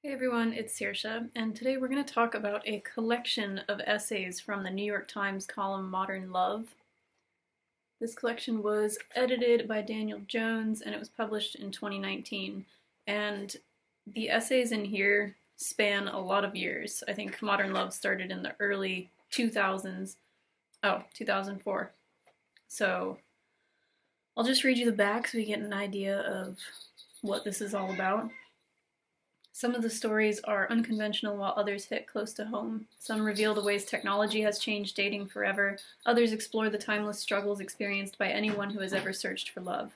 Hey everyone, it's Saoirse, and today we're going to talk about a collection of essays from the New York Times column Modern Love. This collection was edited by Daniel Jones and it was published in 2019. And the essays in here span a lot of years. I think Modern Love started in the early 2000s. Oh, 2004. So I'll just read you the back so we get an idea of what this is all about. Some of the stories are unconventional while others hit close to home. Some reveal the ways technology has changed dating forever. Others explore the timeless struggles experienced by anyone who has ever searched for love.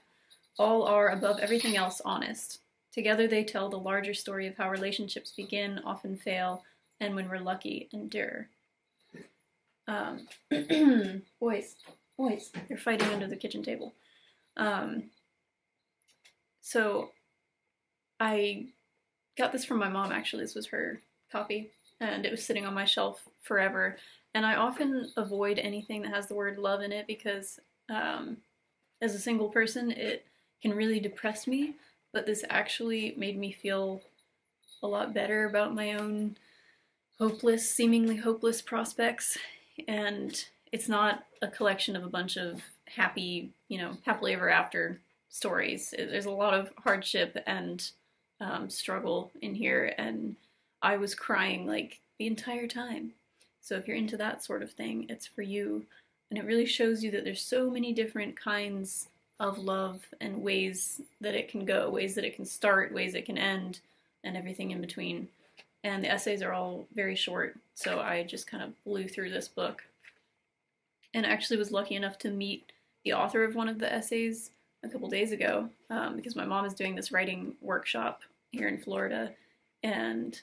All are, above everything else, honest. Together they tell the larger story of how relationships begin, often fail, and when we're lucky, endure. Boys, they're fighting under the kitchen table. So I got this from my mom, actually. This was her copy, and it was sitting on my shelf forever. And I often avoid anything that has the word love in it because as a single person, it can really depress me. But this actually made me feel a lot better about my own seemingly hopeless prospects. And it's not a collection of a bunch of happily ever after stories. There's a lot of hardship and struggle in here, and I was crying like the entire time. So if you're into that sort of thing, it's for you. And it really shows you that there's so many different kinds of love and ways that it can go, ways that it can start, ways it can end, and everything in between. And the essays are all very short, so I just kind of blew through this book. And actually was lucky enough to meet the author of one of the essays a couple days ago because my mom is doing this writing workshop here in Florida, and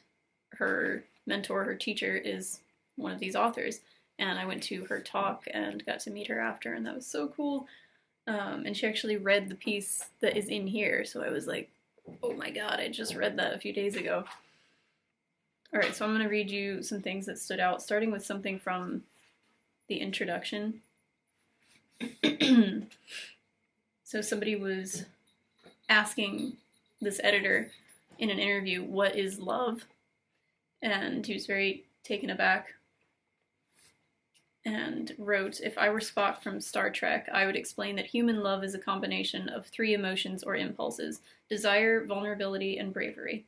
her mentor, her teacher, is one of these authors. And I went to her talk and got to meet her after, and that was so cool. And she actually read the piece that is in here, so I was like, oh my god, I just read that a few days ago. Alright, so I'm going to read you some things that stood out, starting with something from the introduction. So somebody was asking this editor in an interview, what is love? And he was very taken aback and wrote, if I were Spock from Star Trek, I would explain that human love is a combination of three emotions or impulses: desire, vulnerability, and bravery.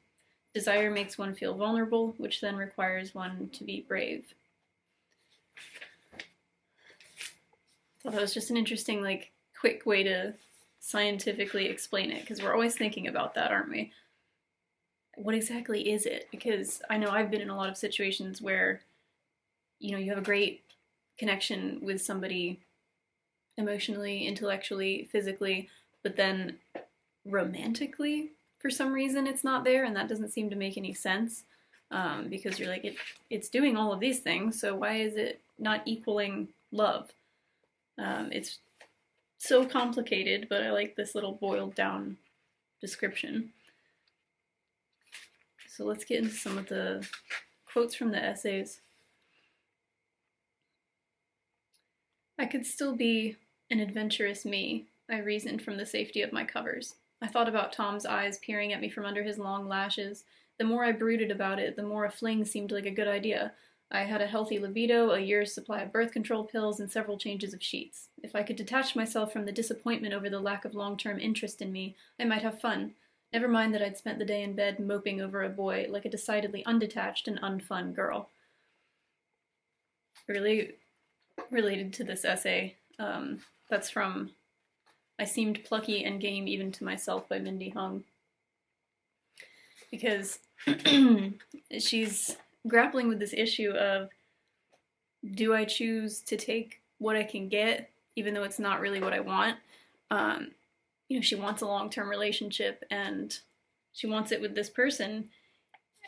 Desire makes one feel vulnerable, which then requires one to be brave. So that was just an interesting, quick way to scientifically explain it, because we're always thinking about that, aren't we? What exactly is it? Because I know I've been in a lot of situations where, you have a great connection with somebody emotionally, intellectually, physically, but then romantically, for some reason, it's not there, and that doesn't seem to make any sense. Because you're like, it's doing all of these things, so why is it not equaling love? It's so complicated, but I like this little boiled down description. So let's get into some of the quotes from the essays. I could still be an adventurous me, I reasoned from the safety of my covers. I thought about Tom's eyes peering at me from under his long lashes. The more I brooded about it, the more a fling seemed like a good idea. I had a healthy libido, a year's supply of birth control pills, and several changes of sheets. If I could detach myself from the disappointment over the lack of long-term interest in me, I might have fun. Never mind that I'd spent the day in bed moping over a boy like a decidedly undetached and unfun girl. Really related to this essay. That's from I Seemed Plucky and Game Even to Myself by Mindy Hung. Because she's grappling with this issue of, do I choose to take what I can get, even though it's not really what I want? She wants a long-term relationship, and she wants it with this person,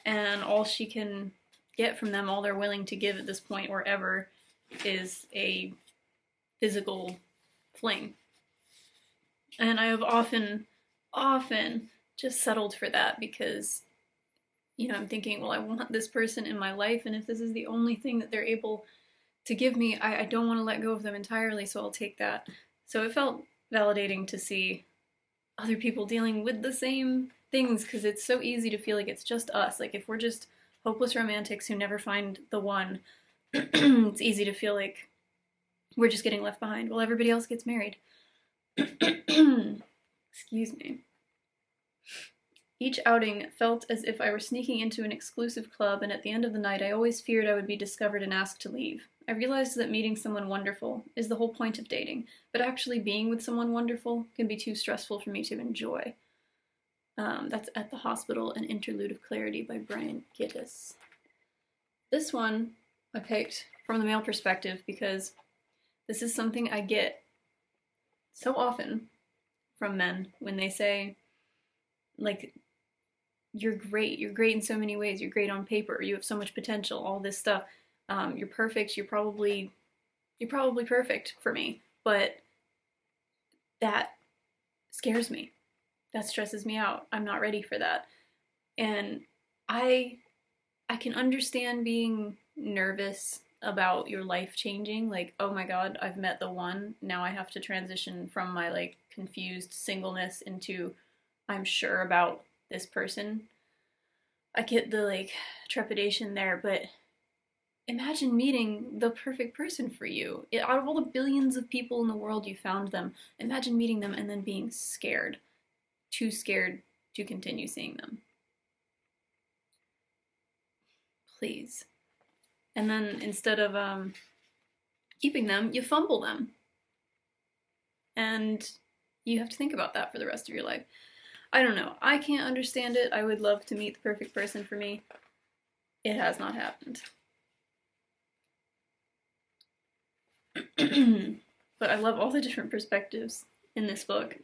and all she can get from them, all they're willing to give at this point or ever, is a physical fling. And I have often just settled for that because, I'm thinking, well, I want this person in my life, and if this is the only thing that they're able to give me, I don't want to let go of them entirely, so I'll take that. So it felt validating to see other people dealing with the same things, because it's so easy to feel like it's just us. Like, if we're just hopeless romantics who never find the one, it's easy to feel like we're just getting left behind while everybody else gets married. Excuse me. Each outing felt as if I were sneaking into an exclusive club, and at the end of the night I always feared I would be discovered and asked to leave. I realized that meeting someone wonderful is the whole point of dating, but actually being with someone wonderful can be too stressful for me to enjoy. That's At the Hospital, An Interlude of Clarity by Brian Gittes. This one I picked from the male perspective because this is something I get so often from men when they say, like, you're great in so many ways, you're great on paper, you have so much potential, all this stuff, you're perfect, you're probably perfect for me, but that scares me, that stresses me out, I'm not ready for that. And I can understand being nervous about your life changing, like, oh my god, I've met the one, now I have to transition from my, like, confused singleness into I'm sure about this person. I get the, like, trepidation there, but imagine meeting the perfect person for you. Out of all the billions of people in the world, you found them. Imagine meeting them and then being scared. Too scared to continue seeing them. Please. And then instead of keeping them, you fumble them. And you have to think about that for the rest of your life. I don't know. I can't understand it. I would love to meet the perfect person for me. It has not happened. But I love all the different perspectives in this book.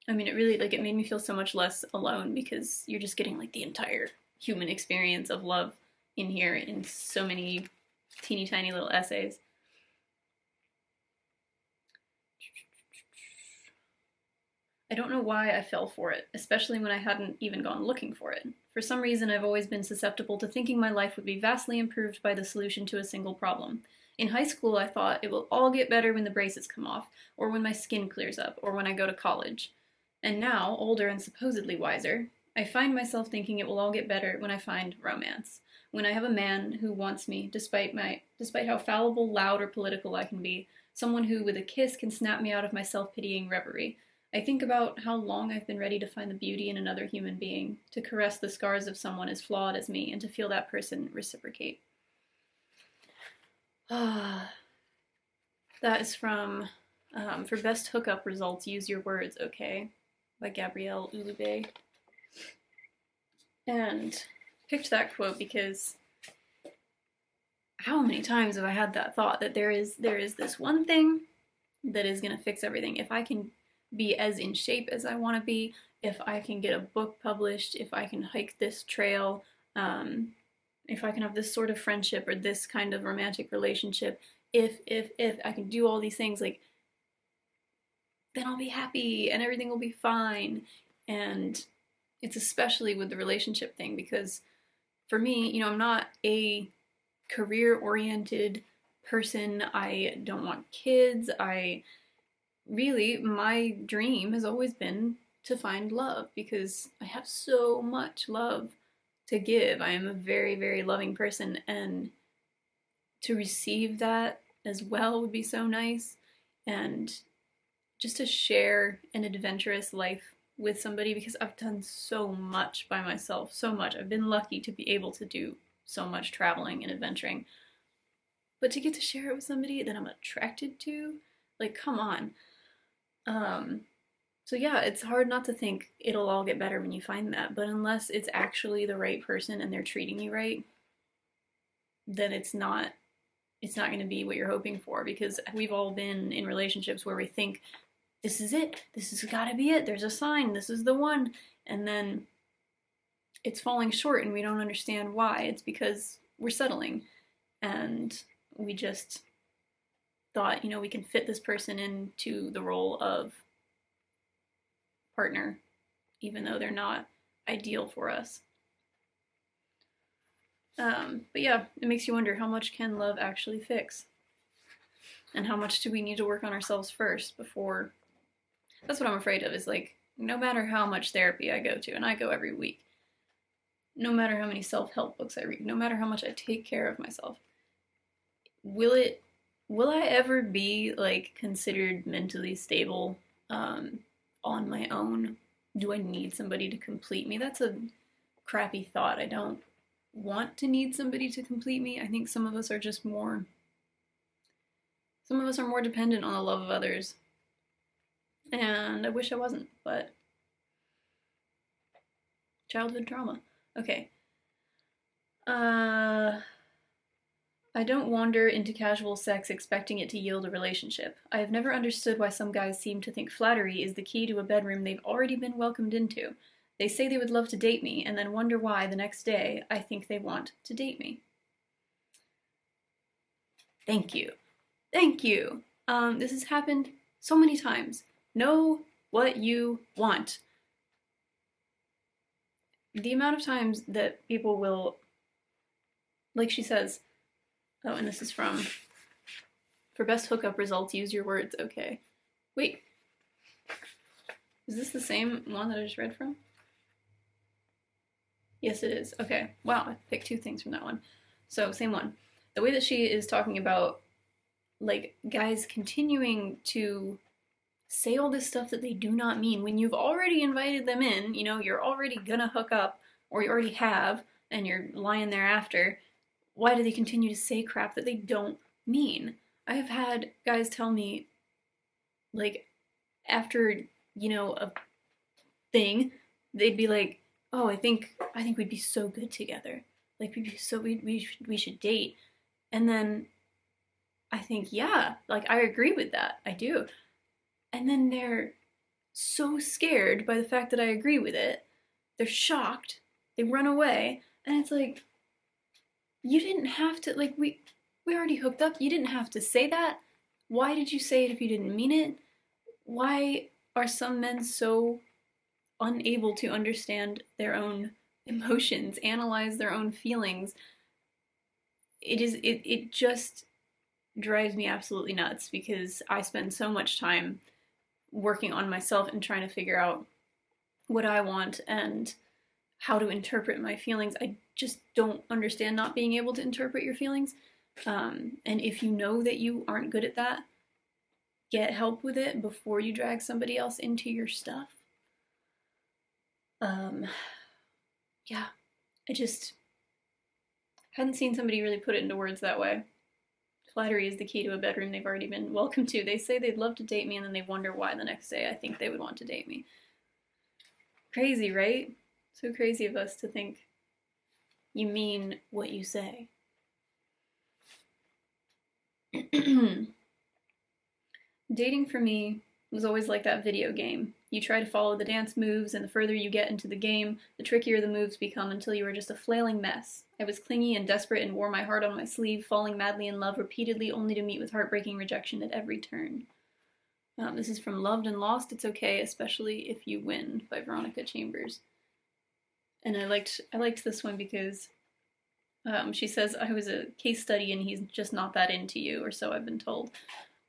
I mean, it really, like, it made me feel so much less alone because you're just getting, like, the entire human experience of love in here in so many teeny tiny little essays. I don't know why I fell for it, especially when I hadn't even gone looking for it. For some reason, I've always been susceptible to thinking my life would be vastly improved by the solution to a single problem. In high school, I thought it will all get better when the braces come off, or when my skin clears up, or when I go to college. And now, older and supposedly wiser, I find myself thinking it will all get better when I find romance. When I have a man who wants me, despite how fallible, loud, or political I can be, someone who, with a kiss, can snap me out of my self-pitying reverie. I think about how long I've been ready to find the beauty in another human being, to caress the scars of someone as flawed as me, and to feel that person reciprocate. That is from For Best Hookup Results, Use Your Words, Okay? By Gabrielle Ulube. And picked that quote because how many times have I had that thought that there is this one thing that is going to fix everything. If I can be as in shape as I want to be, if I can get a book published, if I can hike this trail, if I can have this sort of friendship or this kind of romantic relationship, if I can do all these things, like, then I'll be happy and everything will be fine. And it's especially with the relationship thing because for me, you know, I'm not a career-oriented person. I don't want kids. My dream has always been to find love because I have so much love to give. I am a very, very loving person, and to receive that as well would be so nice. And just to share an adventurous life with somebody, because I've done so much by myself, so much. I've been lucky to be able to do so much traveling and adventuring. But to get to share it with somebody that I'm attracted to, like, come on. So yeah, it's hard not to think it'll all get better when you find that, but unless it's actually the right person and they're treating you right, then it's not going to be what you're hoping for, because we've all been in relationships where we think, this is it, this has got to be it, there's a sign, this is the one, and then it's falling short and we don't understand why. It's because we're settling, and we just thought, you know, we can fit this person into the role of partner, even though they're not ideal for us. But yeah, it makes you wonder, how much can love actually fix? And how much do we need to work on ourselves first before... That's what I'm afraid of, is like, no matter how much therapy I go to, and I go every week, no matter how many self-help books I read, no matter how much I take care of myself, will I ever be like considered mentally stable on my own? Do I need somebody to complete me? That's a crappy thought. I don't want to need somebody to complete me. I think some of us are just more some of us are more dependent on the love of others. And I wish I wasn't, but childhood trauma. Okay. I don't wander into casual sex expecting it to yield a relationship. I have never understood why some guys seem to think flattery is the key to a bedroom they've already been welcomed into. They say they would love to date me, and then wonder why the next day I think they want to date me. Thank you. Thank you. This has happened so many times. Know what you want. The amount of times that people will, like she says, oh, and this is from, for best hookup results, use your words. Okay. Wait. Is this the same one that I just read from? Yes, it is. Okay. Wow, I picked two things from that one. So, same one. The way that she is talking about, like, guys continuing to say all this stuff that they do not mean when you've already invited them in, you know, you're already gonna hook up, or you already have, and you're lying there after. Why do they continue to say crap that they don't mean? I have had guys tell me, like, after, you know, a thing, they'd be like, "Oh, I think we'd be so good together. Like, we should date." And then I think, yeah, like I agree with that. I do. And then they're so scared by the fact that I agree with it. They're shocked. They run away, and it's like, you didn't have to, like, we already hooked up. You didn't have to say that. Why did you say it if you didn't mean it? Why are some men so unable to understand their own emotions, analyze their own feelings? It just drives me absolutely nuts because I spend so much time working on myself and trying to figure out what I want and how to interpret my feelings. I just don't understand not being able to interpret your feelings. And if you know that you aren't good at that, get help with it before you drag somebody else into your stuff. Yeah, I just hadn't seen somebody really put it into words that way. Flattery is the key to a bedroom they've already been welcome to. They say they'd love to date me, and then they wonder why the next day I think they would want to date me. Crazy, right? So crazy of us to think you mean what you say. Dating for me was always like that video game. You try to follow the dance moves, and the further you get into the game, the trickier the moves become until you are just a flailing mess. I was clingy and desperate and wore my heart on my sleeve, falling madly in love repeatedly, only to meet with heartbreaking rejection at every turn. This is from Loved and Lost, It's Okay, Especially If You Win by Veronica Chambers. And I liked this one because she says, I was a case study and he's just not that into you, or so I've been told.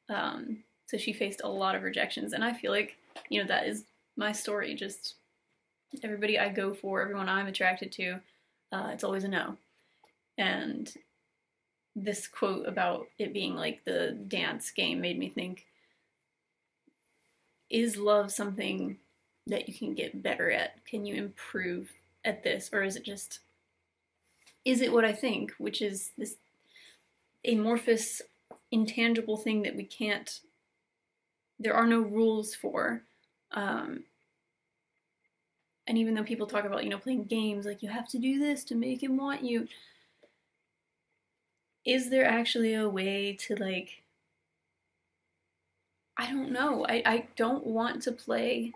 So she faced a lot of rejections, and I feel like, you know, that is my story. Just everybody I go for, everyone I'm attracted to, it's always a no. And this quote about it being like the dance game made me think, is love something that you can get better at? Can you improve at this? Or is it what I think, which is this amorphous, intangible thing that we can't, there are no rules for. And even though people talk about, you know, playing games, like you have to do this to make him want you, is there actually a way to, like, I don't know. I don't want to play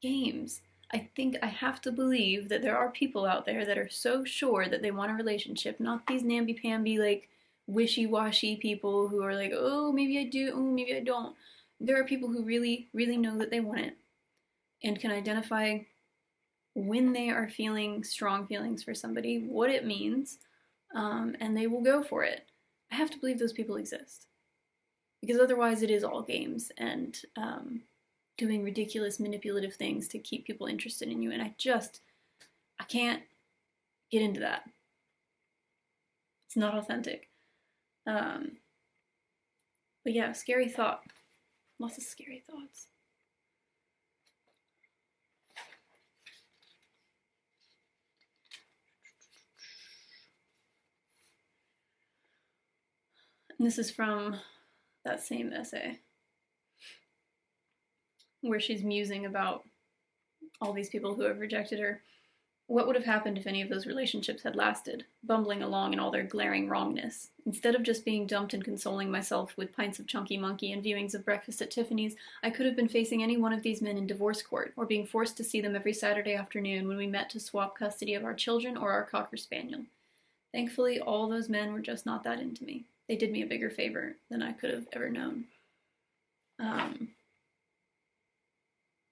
games. I think I have to believe that there are people out there that are so sure that they want a relationship, not these namby-pamby, like, wishy-washy people who are like, oh, maybe I do, oh, maybe I don't. There are people who really, really know that they want it and can identify when they are feeling strong feelings for somebody, what it means, and they will go for it. I have to believe those people exist. Because otherwise it is all games, and doing ridiculous manipulative things to keep people interested in you, and I can't get into that. It's not authentic. But yeah, scary thought. Lots of scary thoughts. And this is from that same essay where she's musing about all these people who have rejected her. What would have happened if any of those relationships had lasted, bumbling along in all their glaring wrongness? Instead of just being dumped and consoling myself with pints of Chunky Monkey and viewings of Breakfast at Tiffany's, I could have been facing any one of these men in divorce court, or being forced to see them every Saturday afternoon when we met to swap custody of our children or our Cocker Spaniel. Thankfully, all those men were just not that into me. They did me a bigger favor than I could have ever known.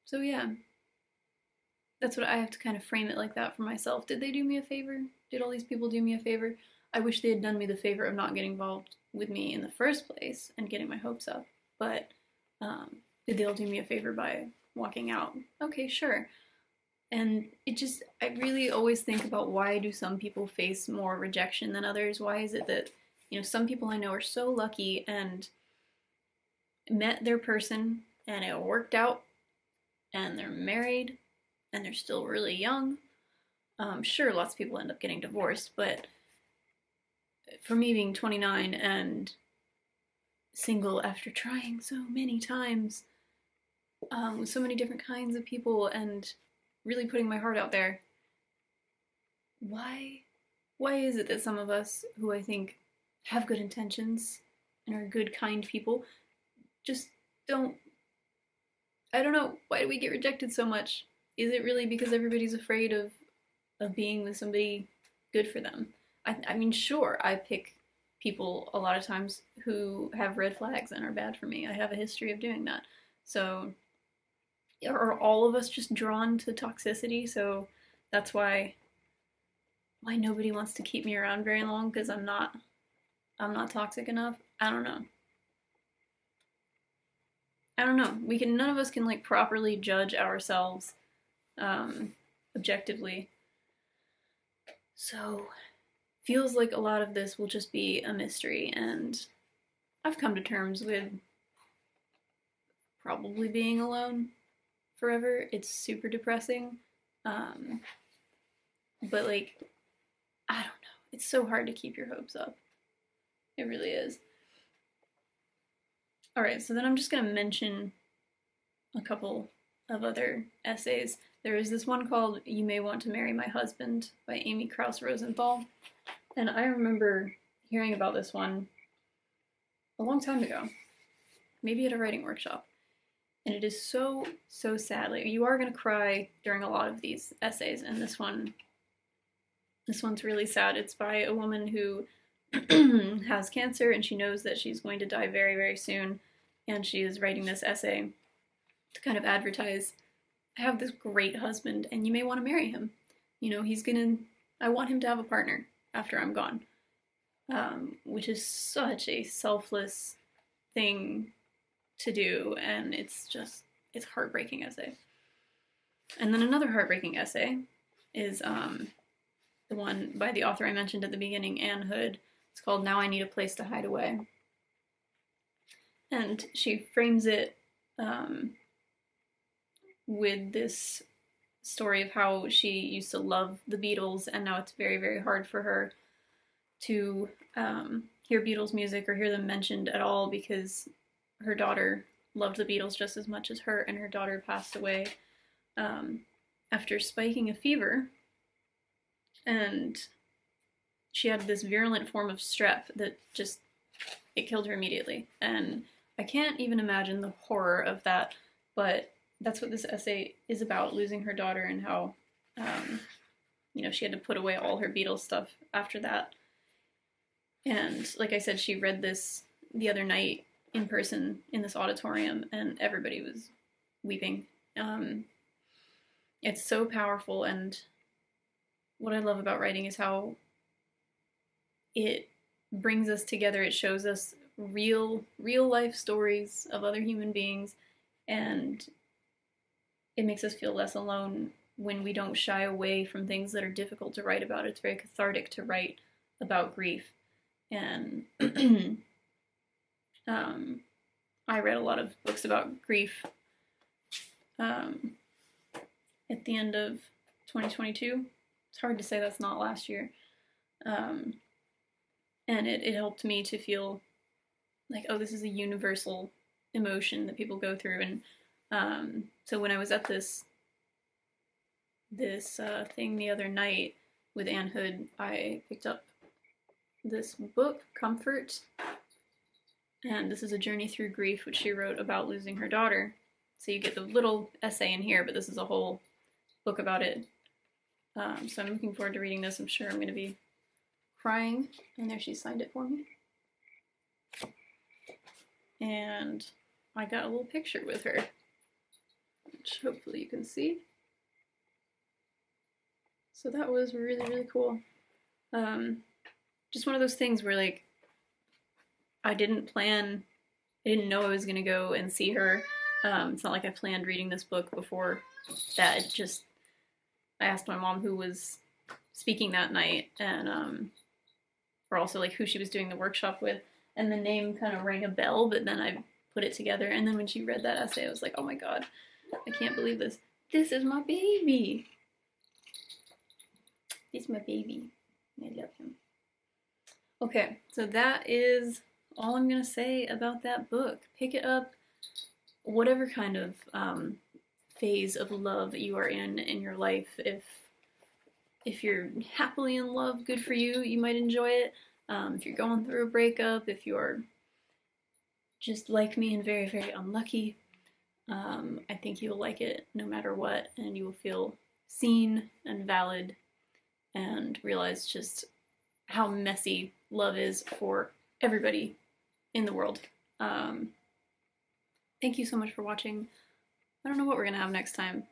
So yeah, that's what I have to kind of frame it like that for myself. Did they do me a favor? Did all these people do me a favor? I wish they had done me the favor of not getting involved with me in the first place and getting my hopes up. But did they all do me a favor by walking out? Okay, sure. And I really always think about, why do some people face more rejection than others? Why is it that, some people I know are so lucky and met their person and it worked out and they're married and they're still really young. Sure, lots of people end up getting divorced, but for me being 29 and single after trying so many times, with so many different kinds of people and really putting my heart out there, why is it that some of us who I think have good intentions and are good, kind people just don't, I don't know, why do we get rejected so much? Is it really because everybody's afraid of being with somebody good for them? I mean, sure, I pick people a lot of times who have red flags and are bad for me. I have a history of doing that. So, are all of us just drawn to toxicity? So that's why nobody wants to keep me around very long, because I'm not toxic enough. I don't know. None of us can like properly judge ourselves objectively. So feels like a lot of this will just be a mystery, and I've come to terms with probably being alone forever. It's super depressing. But like, I don't know. It's so hard to keep your hopes up. It really is. Alright, so then I'm just going to mention a couple of other essays. There is this one called You May Want to Marry My Husband by Amy Krauss Rosenthal. And I remember hearing about this one a long time ago, maybe at a writing workshop. And it is so, so sad. Like, you are going to cry during a lot of these essays, and this one's really sad. It's by a woman who has cancer, and she knows that she's going to die very, very soon, and she is writing this essay to kind of advertise, I have this great husband, and you may want to marry him. I want him to have a partner after I'm gone. Which is such a selfless thing to do, and it's heartbreaking essay. And then another heartbreaking essay is the one by the author I mentioned at the beginning, Anne Hood. It's called Now I Need a Place to Hide Away. And she frames it with this story of how she used to love the Beatles, and now it's very, very hard for her to hear Beatles music or hear them mentioned at all, because her daughter loved the Beatles just as much as her, and her daughter passed away after spiking a fever, and she had this virulent form of strep that it killed her immediately. And I can't even imagine the horror of that, but that's what this essay is about, losing her daughter, and how she had to put away all her Beatles stuff after that. And like I said, she read this the other night in person in this auditorium, and everybody was weeping. It's so powerful, and what I love about writing is how it brings us together. It shows us real life stories of other human beings, and it makes us feel less alone when we don't shy away from things that are difficult to write about. It's very cathartic to write about grief. And I read a lot of books about grief at the end of 2022. It's hard to say that's not last year. And it helped me to feel like, oh, this is a universal emotion that people go through. And so when I was at this thing the other night with Anne Hood, I picked up this book, Comfort, and this is a journey through grief, which she wrote about losing her daughter. So you get the little essay in here, but this is a whole book about it. So I'm looking forward to reading this. I'm sure I'm going to be crying. And there she signed it for me. And I got a little picture with her, which hopefully you can see. So that was really, really cool. Just one of those things where, like, I didn't know I was going to go and see her. It's not like I planned reading this book before that. It just, I asked my mom who was speaking that night, and or also like who she was doing the workshop with, and the name kind of rang a bell, but then I put it together, and then when she read that essay, I was like, oh my god, I can't believe this. This is my baby. He's my baby. I love him. Okay, so that is all I'm going to say about that book. Pick it up, whatever kind of phase of love you are in your life. If you're happily in love, good for you. You might enjoy it. If you're going through a breakup, if you're just like me and very, very unlucky, I think you'll like it no matter what, and you will feel seen and valid and realize just how messy love is for everybody in the world. Thank you so much for watching. I don't know what we're going to have next time.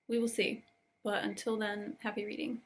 We will see. But until then, happy reading.